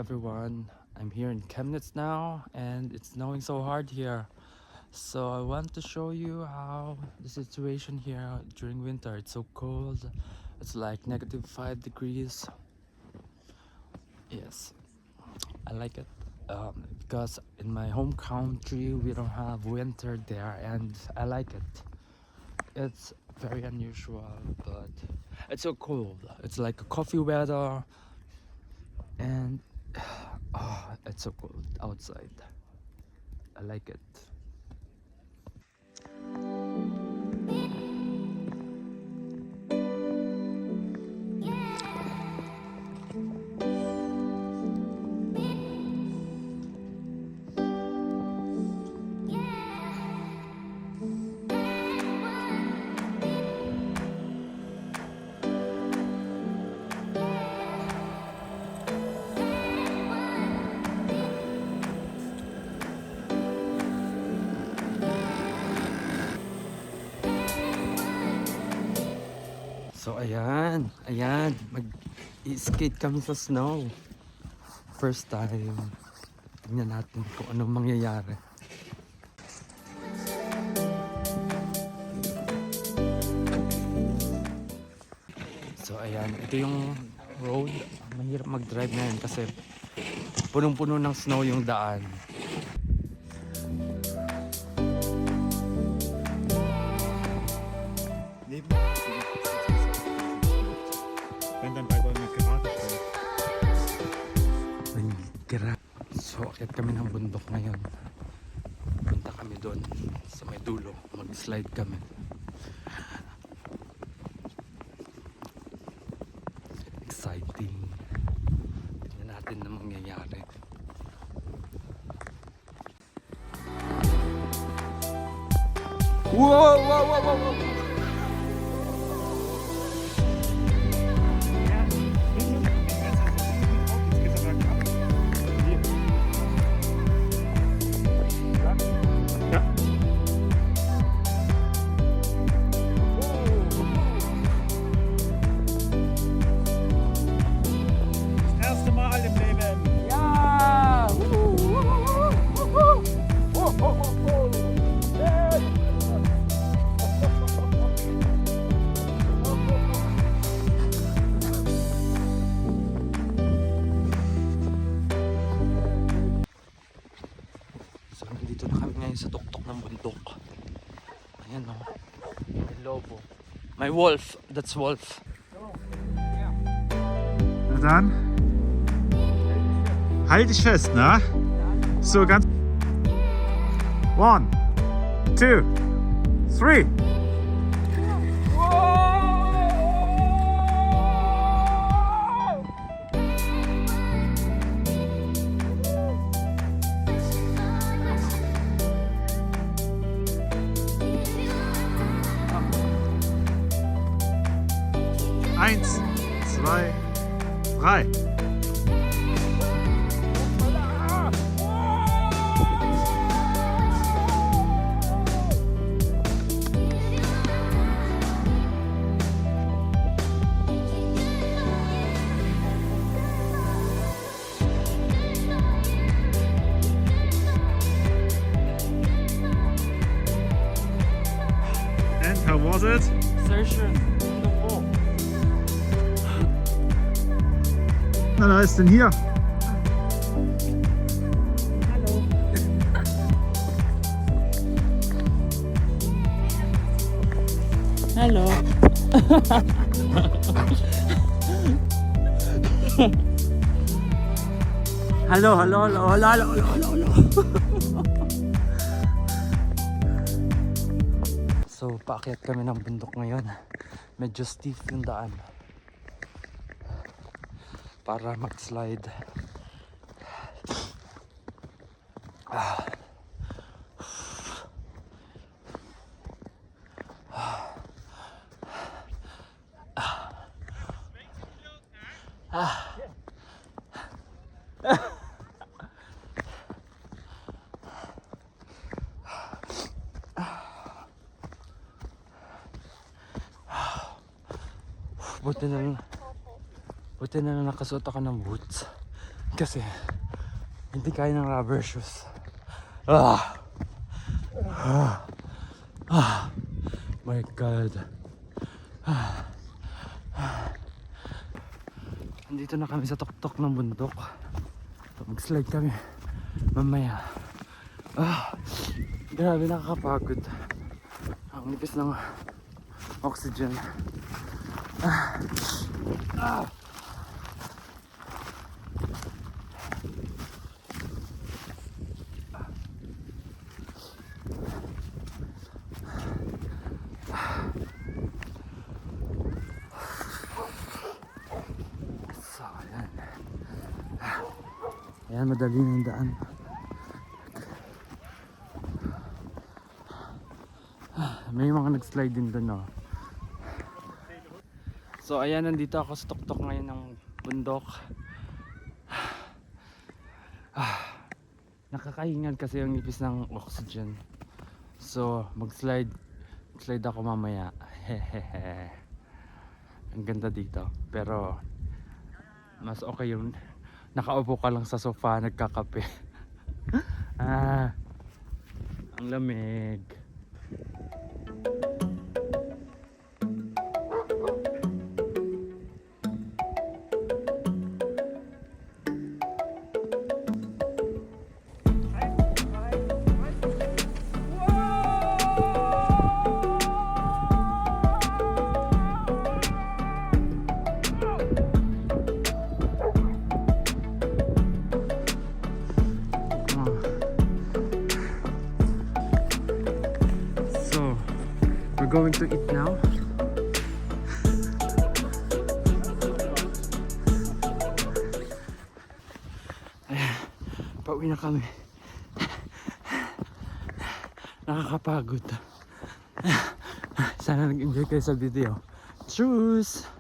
everyone. I'm here in Chemnitz now and it's snowing so hard here. So I want to show you how the situation here during winter. It's so cold. It's like -5 degrees. Yes, I like it because in my home country we don't have winter there and I like it. It's very unusual, but it's so cold. It's like a coffee weather and it's so cold outside. I like it. So ayan, mag-skate kami sa snow. First time. Tingnan natin kung anong mangyayari. So ayan, ito yung road. Mahirap mag-drive ngayon kasi punong-puno ng snow yung daan. So, akit kami ng bundok ngayon. Punta kami doon sa may dulo. Mag-slide kami. Exciting. Tingnan natin na mangyayari. Wow! Wow! Wow! Wow! Wow! Sa tuktok ng bundok. Ayan o. May lobo. May wolf. That's wolf. Na dann. Halt dich fest, ne? So ganz. 1, 2, 3. Eins, zwei, drei. And how was it? Sehr schön. Na, wer ist denn hier? Hallo. Hallo, hallo, hallo, hallo, hallo, hallo, hallo. So, paakyat kami ng bundok ngayon. Medyo steep yung daan. Para mag-slide. Buti na lang nakasuot ako ng boots. kasi hindi kaya ng rubber shoes. Ah! My God. Andito na kami sa tuktok ng bundok. Mag-slide kami mamaya. Grabe, nakakapagod. Ang nipis ng oxygen. So, ayan. Ayan, madali ng daan. May mga nag-slide din doon, no? So, ayan, nandito ako sa tuktok ngayon ng bundok. Nakakahingan kasi yung ipis ng oxygen. So, mag-slide ako mamaya. Hehehe. Ang ganda dito. Pero, mas okay yung nakaupo ka lang sa sofa, nagkakape. Ang lamig. So, we're going to eat now. Ayan, pauwi na kami. Nakakapagod. Sana nag-enjoy kayo sa video. Tschüss!